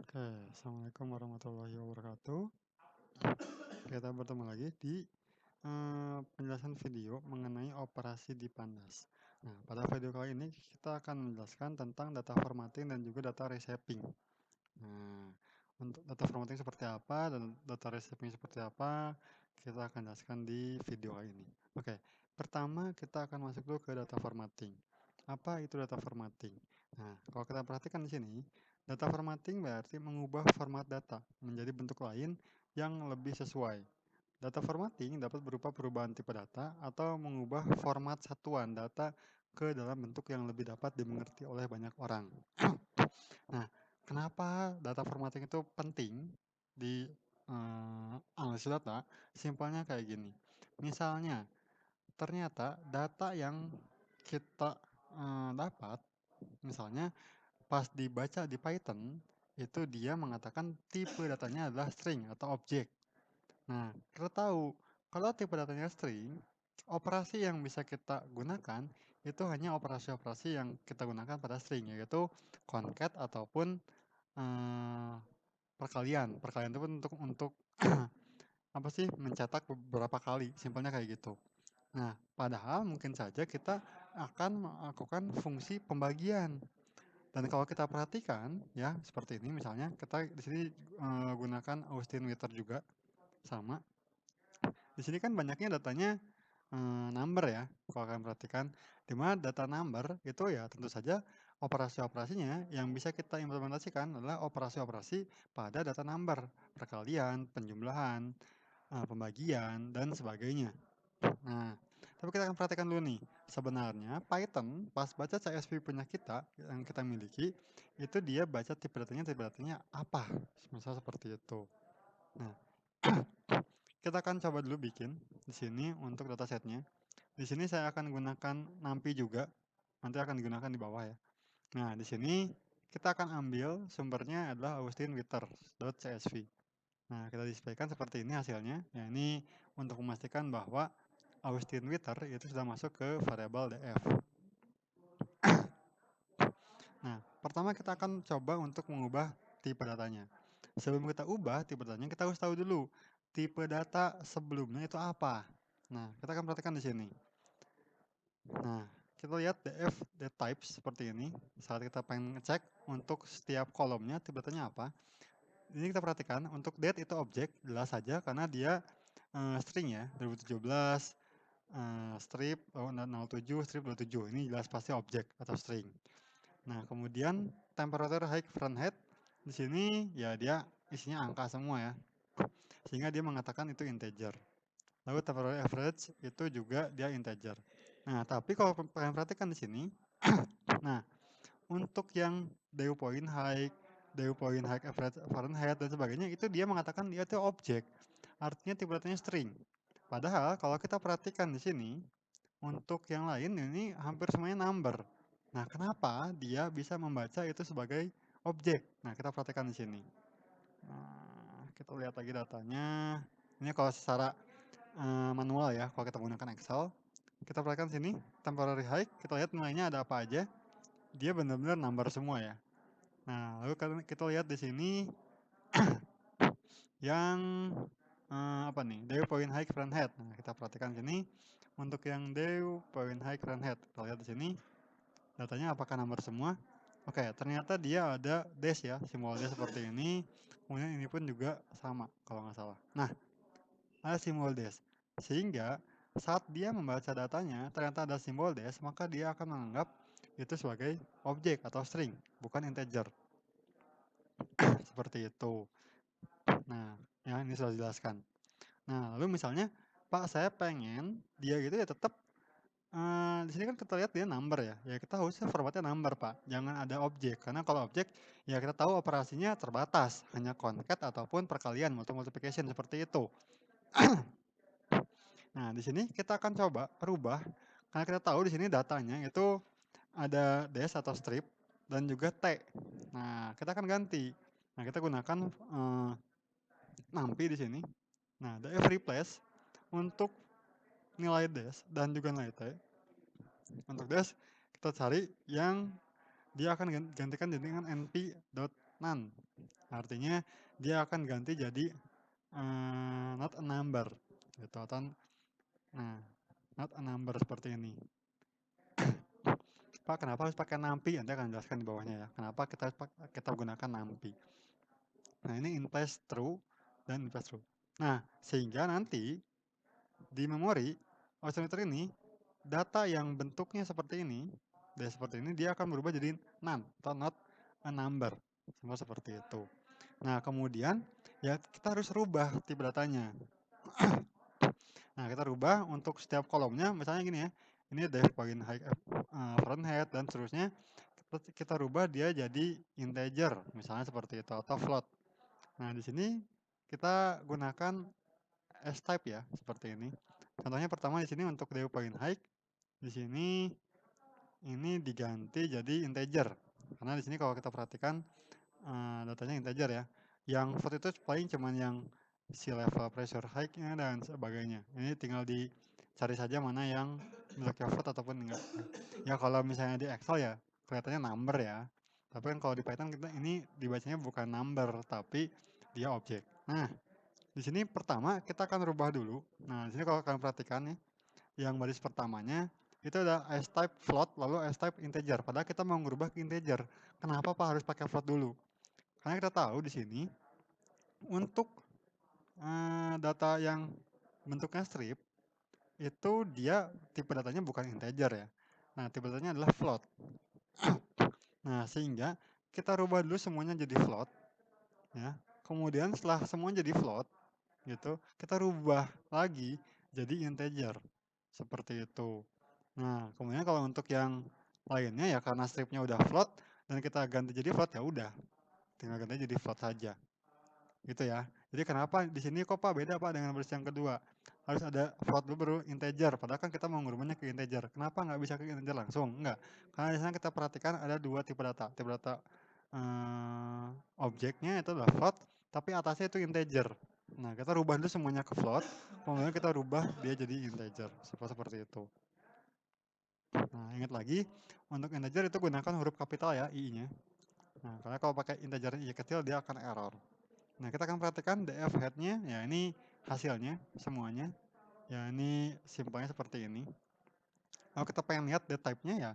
Oke, Assalamualaikum warahmatullahi wabarakatuh. Kita bertemu lagi di penjelasan video mengenai operasi di Pandas. Nah, pada video kali ini kita akan menjelaskan tentang data formatting dan juga data reshaping. Nah, untuk data formatting seperti apa dan data reshaping seperti apa, kita akan jelaskan di video kali ini. Oke, pertama kita akan masuk dulu ke data formatting. Apa itu data formatting? Nah, kalau kita perhatikan di sini, data formatting berarti mengubah format data menjadi bentuk lain yang lebih sesuai. Data formatting dapat berupa perubahan tipe data atau mengubah format satuan data ke dalam bentuk yang lebih dapat dimengerti oleh banyak orang. Nah, kenapa data formatting itu penting di analisis data? Simpelnya kayak gini. Misalnya, ternyata data yang kita dapat, misalnya pas dibaca di Python, itu dia mengatakan tipe datanya adalah string atau objek. Nah, kita tahu kalau tipe datanya string, operasi yang bisa kita gunakan itu hanya operasi-operasi yang kita gunakan pada string, yaitu concat ataupun eh, perkalian. Perkalian itu pun untuk apa sih mencetak beberapa kali, simpelnya kayak gitu. Nah, padahal mungkin saja kita akan melakukan fungsi pembagian. Dan kalau kita perhatikan ya seperti ini misalnya kita di sini gunakan Austin Witter juga sama. Di sini kan banyaknya datanya number ya, kalau kalian perhatikan. Di mana data number itu ya tentu saja operasi-operasinya yang bisa kita implementasikan adalah operasi-operasi pada data number, perkalian, penjumlahan, pembagian, dan sebagainya. Nah, tapi kita akan perhatikan dulu nih, sebenarnya Python pas baca CSV punya kita yang kita miliki, itu dia baca tipe datanya apa, misal seperti itu. Nah, kita akan coba dulu bikin di sini untuk datasetnya. Di sini saya akan gunakan NumPy juga, nanti akan digunakan di bawah ya. Nah, di sini kita akan ambil sumbernya adalah austinwitter.csv. Nah, kita displaykan seperti ini hasilnya. Ya, ini untuk memastikan bahwa Austin Witter itu sudah masuk ke variabel df. Nah, pertama kita akan coba untuk mengubah tipe datanya. Sebelum kita ubah tipe datanya, kita harus tahu dulu tipe data sebelumnya itu apa. Nah, kita akan perhatikan di sini. Nah, kita lihat df types seperti ini. Saat kita pengen ngecek untuk setiap kolomnya tipe datanya apa. Ini kita perhatikan untuk date itu objek, jelas saja karena dia string ya, 2017 strip 07 strip 27. Ini jelas pasti objek atau string. Nah, kemudian temperature height front head di sini ya dia isinya angka semua ya. Sehingga dia mengatakan itu integer. Lalu temperature average itu juga dia integer. Nah, tapi kalau kalian perhatikan di sini, nah, untuk yang dew point height, average Fahrenheit dan sebagainya itu dia mengatakan dia itu objek. Artinya tipe datanya string. Padahal kalau kita perhatikan di sini, untuk yang lain ini hampir semuanya number. Nah, kenapa dia bisa membaca itu sebagai objek? Nah, kita perhatikan di sini. Nah, kita lihat lagi datanya. Ini kalau secara manual ya, kalau kita menggunakan Excel. Kita perhatikan sini, temporary height, kita lihat nilainya ada apa aja. Dia benar-benar number semua ya. Nah, lalu kita lihat di sini yang apa nih? Dew point height front head. Nah, kita perhatikan sini untuk yang dew point height front head. Kita lihat di sini datanya apakah number semua? Oke, ternyata dia ada dash ya, simbolnya seperti ini. Kemudian ini pun juga sama kalau nggak salah. Nah, ada simbol dash. Sehingga saat dia membaca datanya ternyata ada simbol dash, maka dia akan menganggap itu sebagai objek atau string, bukan integer. Seperti itu. Nah, ya ini sudah dijelaskan. Nah, lalu misalnya, Pak, saya pengen dia gitu ya tetap di sini kan kita lihat dia number ya. Ya kita harusnya formatnya number, Pak. Jangan ada objek. Karena kalau objek, ya kita tahu operasinya terbatas. Hanya concat ataupun perkalian, multiplication seperti itu. Nah, di sini kita akan coba rubah. Karena kita tahu di sini datanya itu ada dash atau strip dan juga T. Nah, kita akan ganti. Nah, kita gunakan NumPy di sini. Nah, df replace untuk nilai dash dan juga nilai T. Untuk dash, kita cari yang dia akan gantikan dengan np.none. Artinya dia akan ganti jadi not a number gitu, atau nah not a number seperti ini. Pak, kenapa harus pakai numpy? Nanti akan jelaskan di bawahnya ya. Kenapa kita gunakan numpy. Nah, ini in place true dan in place true. Nah, sehingga nanti di memori oscillator ini data yang bentuknya seperti ini, dia akan berubah jadi none atau not a number. Semua seperti itu. Nah, kemudian ya kita harus rubah tipe datanya. Nah, kita rubah untuk setiap kolomnya, misalnya gini ya. Ini def bagian high front head dan seterusnya. Kita rubah dia jadi integer, misalnya seperti itu, atau float. Nah, di sini kita gunakan S-type ya, seperti ini. Contohnya pertama di sini untuk def bagian high, di sini ini diganti jadi integer. Karena di sini kalau kita perhatikan datanya integer ya. Yang float itu paling cuman yang sea level pressure high-nya dan sebagainya. Ini tinggal dicari saja mana yang bentuknya float ataupun enggak. Ya kalau misalnya di Excel ya kelihatannya number ya. Tapi kan kalau di Python kita ini dibacanya bukan number tapi dia objek. Nah, di sini pertama kita akan rubah dulu. Nah, di sini kalau kalian perhatikan ya, yang baris pertamanya itu ada S-type float lalu S-type integer. Padahal kita mau merubah ke integer. Kenapa Pak harus pakai float dulu? Karena kita tahu di sini untuk data yang bentuknya strip itu dia tipe datanya bukan integer ya. Nah, tipe datanya adalah float. Nah, sehingga kita rubah dulu semuanya jadi float ya. Kemudian setelah semuanya jadi float gitu, kita rubah lagi jadi integer. Seperti itu. Nah, kemudian kalau untuk yang lainnya ya karena stripnya udah float dan kita ganti jadi float ya udah. Tinggal ganti jadi float saja. Gitu ya. Jadi kenapa di sini kok Pak beda Pak dengan baris yang kedua? Harus ada float dulu baru integer. Padahal kan kita mau ngubahnya ke integer. Kenapa nggak bisa ke integer langsung? Enggak. Karena di sana kita perhatikan ada dua tipe data. Tipe data objeknya itu adalah float, tapi atasnya itu integer. Nah, kita rubah dulu semuanya ke float, kemudian kita rubah dia jadi integer. Seperti itu. Nah, ingat lagi, untuk integer itu gunakan huruf kapital ya, I-nya. Nah, karena kalau pakai integer I kecil dia akan error. Nah, kita akan perhatikan df head-nya, ya ini hasilnya semuanya. Ya ini simpelnya seperti ini. Kalau kita pengen lihat the type-nya ya,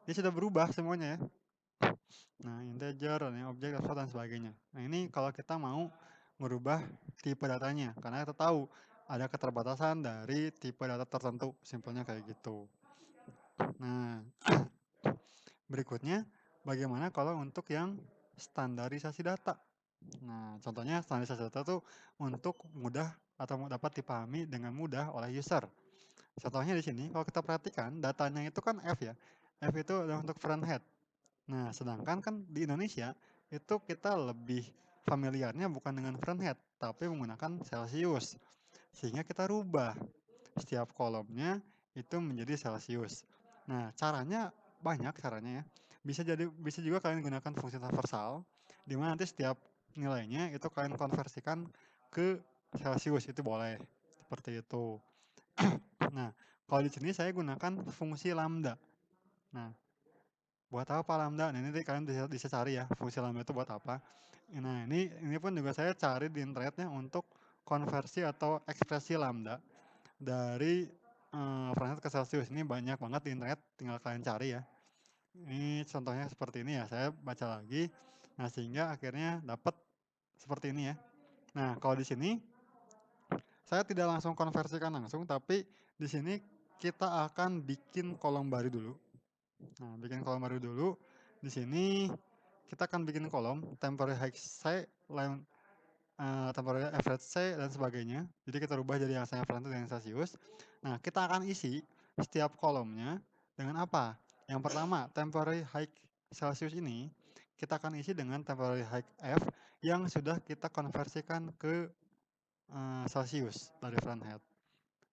dia sudah berubah semuanya ya. Nah, integer, objek, float, dan sebagainya. Nah, ini kalau kita mau merubah tipe datanya, karena kita tahu ada keterbatasan dari tipe data tertentu, simpelnya kayak gitu. Nah, berikutnya bagaimana kalau untuk yang standarisasi data? Nah, contohnya standarisasi data itu untuk mudah atau dapat dipahami dengan mudah oleh user. Contohnya di sini, kalau kita perhatikan datanya itu kan F ya. F itu adalah untuk front head. Nah, sedangkan kan di Indonesia itu kita lebih familiarnya bukan dengan front head, tapi menggunakan Celsius. Sehingga kita rubah setiap kolomnya itu menjadi Celsius. Nah, caranya banyak caranya ya. Bisa juga kalian gunakan fungsi transversal di mana nanti setiap nilainya itu kalian konversikan ke Celsius, itu boleh. Seperti itu. Nah, kalau di sini saya gunakan fungsi lambda. Nah, buat apa lambda? Nah, ini kalian bisa cari ya fungsi lambda itu buat apa. Nah, ini pun juga saya cari di internetnya untuk konversi atau ekspresi lambda dari Fahrenheit ke Celsius. Ini banyak banget di internet, tinggal kalian cari ya. Ini contohnya seperti ini ya, saya baca lagi. Nah, sehingga akhirnya dapat seperti ini ya. Nah, kalau di sini saya tidak langsung konversikan langsung, tapi di sini kita akan bikin kolom baru dulu. Nah, bikin kolom baru dulu. Di sini kita akan bikin kolom temporary height C, temporary average C, dan sebagainya. Jadi kita rubah jadi yang saya Fahrenheit dengan Celsius. Nah, kita akan isi setiap kolomnya dengan apa? Yang pertama, temporary height Celsius ini kita akan isi dengan temporary height F yang sudah kita konversikan ke Celsius dari Fahrenheit.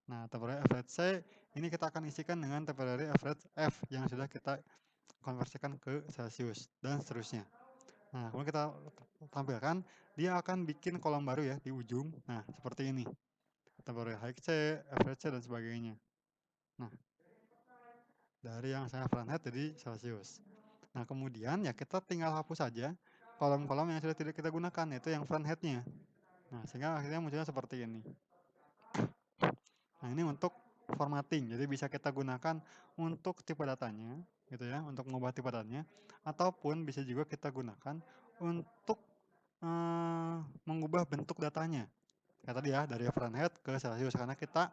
Nah, temporary average C ini kita akan isikan dengan temporary average F yang sudah kita konversikan ke Celsius dan seterusnya. Nah, kemudian kita tampilkan dia akan bikin kolom baru ya di ujung. Nah, seperti ini. Temporary height C, average C, dan sebagainya. Nah, dari yang saya Fahrenheit jadi Celsius. Nah, kemudian ya kita tinggal hapus saja kolom-kolom yang sudah tidak kita gunakan, yaitu yang front head-nya. Nah, sehingga akhirnya munculnya seperti ini. Nah, ini untuk formatting. Jadi bisa kita gunakan untuk tipe datanya, gitu ya, untuk mengubah tipe datanya, ataupun bisa juga kita gunakan untuk mengubah bentuk datanya. Kayak tadi ya, dari Fahrenheit ke Celsius, karena kita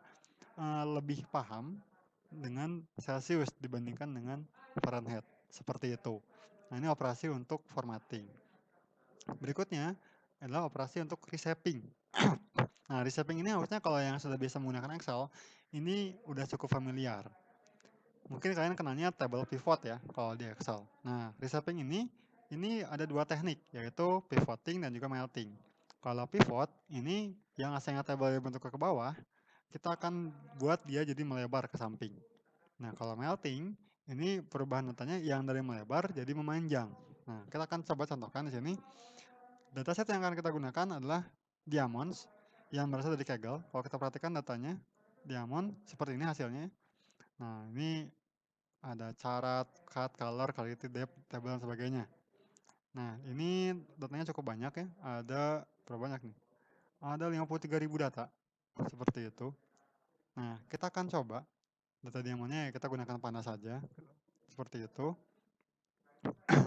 lebih paham dengan Celsius dibandingkan dengan Fahrenheit. Seperti itu. Nah, ini operasi untuk formatting. Berikutnya adalah operasi untuk reshaping. Nah, reshaping ini harusnya kalau yang sudah biasa menggunakan Excel, ini udah cukup familiar. Mungkin kalian kenalnya table pivot ya, kalau di Excel. Nah, reshaping ini ada dua teknik, yaitu pivoting dan juga melting. Kalau pivot, ini yang asalnya table dibentuk ke bawah, kita akan buat dia jadi melebar ke samping. Nah, kalau melting, ini perubahan datanya yang dari melebar jadi memanjang. Nah, kita akan coba contohkan di sini. Dataset yang akan kita gunakan adalah diamonds yang berasal dari Kaggle. Kalau kita perhatikan datanya, diamond seperti ini hasilnya. Nah, ini ada carat, cut, color, quality, depth, table, dan sebagainya. Nah, ini datanya cukup banyak ya. Ada berapa banyak nih? Ada 53.000 data. Seperti itu. Nah, kita akan coba data diamondnya kita gunakan pandas saja. Seperti itu.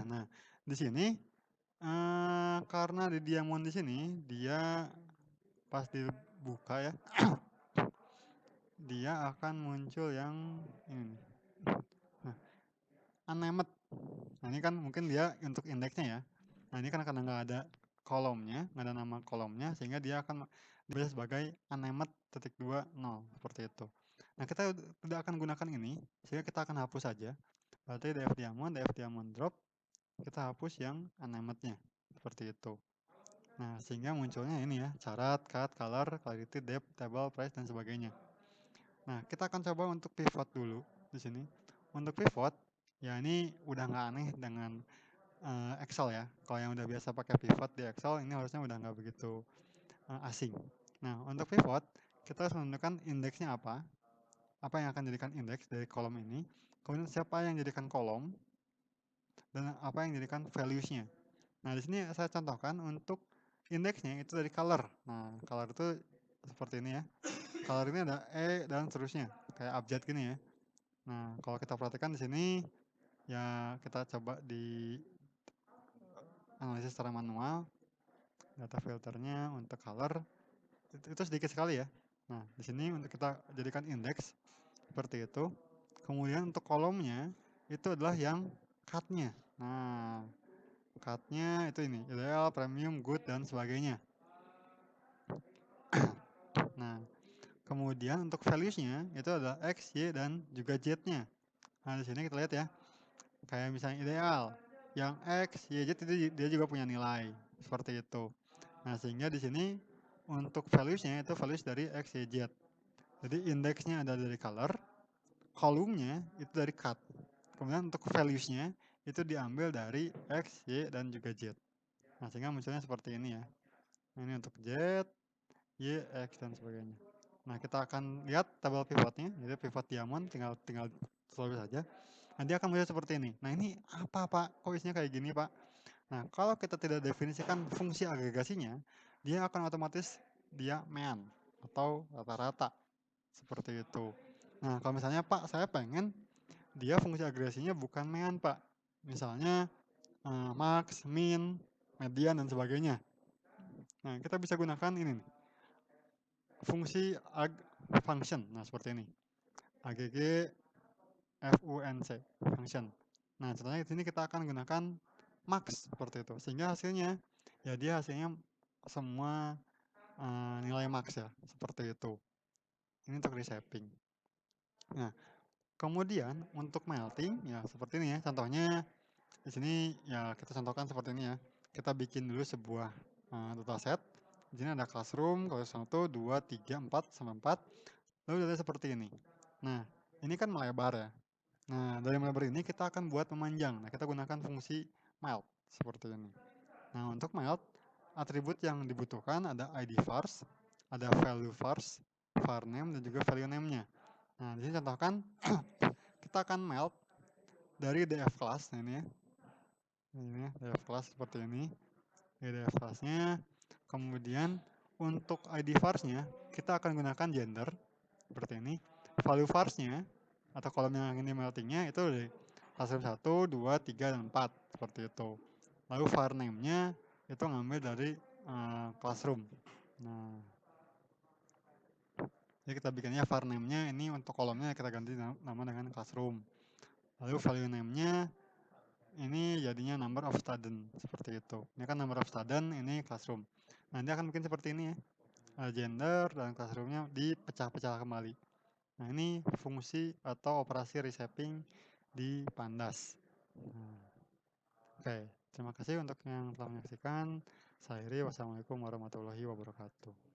Nah, di sini karena di diamond di sini dia pas dibuka ya, dia akan muncul yang ini. Nah, unnamed. Nah, ini kan mungkin dia untuk indeksnya ya. Nah, ini kan karena nggak ada kolomnya, nggak ada nama kolomnya, sehingga dia akan dibaca sebagai unnamed.20 seperti itu. Nah, kita tidak akan gunakan ini, sehingga kita akan hapus saja. Berarti df diamond drop, kita hapus yang unnamednya seperti itu. Nah, sehingga munculnya ini ya, carat, cut, color, quality, depth, table, price, dan sebagainya. Nah, kita akan coba untuk pivot dulu di sini. Untuk pivot, ya ini udah nggak aneh dengan Excel ya. Kalau yang udah biasa pakai pivot di Excel, ini harusnya udah nggak begitu asing. Nah, untuk pivot, kita harus menentukan indeksnya apa yang akan jadikan indeks dari kolom ini, kemudian siapa yang jadikan kolom, dan apa yang jadikan values-nya. Nah, di sini saya contohkan untuk indeksnya itu dari color. Nah, color itu seperti ini ya. Color ini ada E dan seterusnya, kayak abjad gini ya. Nah, kalau kita perhatikan di sini, ya kita coba di analisis secara manual. Data filternya untuk color, itu sedikit sekali ya. Nah, di sini untuk kita jadikan indeks, seperti itu. Kemudian untuk kolomnya, itu adalah yang cut-nya. Nah, cut-nya itu ini, ideal, premium, good, dan sebagainya. Nah, kemudian untuk values-nya itu adalah X, Y, dan juga Z-nya. Nah, di sini kita lihat ya. Kayak misalnya ideal, yang X, Y, Z itu dia juga punya nilai. Seperti itu. Nah, sehingga di sini untuk values-nya itu values dari X, Y, Z. Jadi indeksnya ada dari color, kolumnya itu dari cut. Kemudian untuk values-nya itu diambil dari X, Y, dan juga Z. Nah, sehingga munculnya seperti ini ya. Nah, ini untuk Z, Y, X, dan sebagainya. Nah, kita akan lihat tabel pivotnya, jadi pivot diamond, tinggal selalu saja. Nah, dia akan muncul seperti ini. Nah, ini apa Pak? Kok isinya kayak gini Pak? Nah, kalau kita tidak definisikan fungsi agregasinya, dia akan otomatis dia mean atau rata-rata. Seperti itu. Nah, kalau misalnya Pak, saya pengen dia fungsi agregasinya bukan mean Pak. Misalnya max, min, median, dan sebagainya. Nah, kita bisa gunakan ini nih. Fungsi function. Nah, seperti ini. AGG FUNC function. Nah, contohnya di sini kita akan gunakan max seperti itu. Sehingga hasilnya ya dia hasilnya semua nilai max ya, seperti itu. Ini untuk reshaping. Nah, kemudian untuk melting ya seperti ini ya. Contohnya di sini ya kita contohkan seperti ini ya. Kita bikin dulu sebuah dataset. Di sini ada classroom, kelas 1, 2, 3, 4, sampai 4. Lalu data seperti ini. Nah, ini kan melebar ya. Nah, dari melebar ini kita akan buat memanjang. Nah, kita gunakan fungsi melt seperti ini. Nah, untuk melt, atribut yang dibutuhkan ada ID vars, ada value vars, var name, dan juga value name-nya. Nah, di sini contohkan, kita akan melt dari df class, nah ini ya. Ini ya, df class seperti ini. IDF kelasnya. Kemudian untuk ID varsnya kita akan gunakan gender seperti ini. Value varsnya atau kolom yang ini meltingnya itu dari classroom 1, 2, 3, dan 4 seperti itu. Lalu var name-nya itu ngambil dari classroom. Nah, jadi kita bikinnya var name-nya ini untuk kolomnya kita ganti nama dengan classroom. Lalu value name-nya ini jadinya number of student seperti itu. Ini kan number of student, ini classroom. Nanti akan bikin seperti ini ya. Gender dan classroom-nya dipecah-pecah kembali. Nah, ini fungsi atau operasi reshaping di Pandas. Nah, oke, terima kasih untuk yang telah menyaksikan. Saya Iri, wassalamualaikum warahmatullahi wabarakatuh.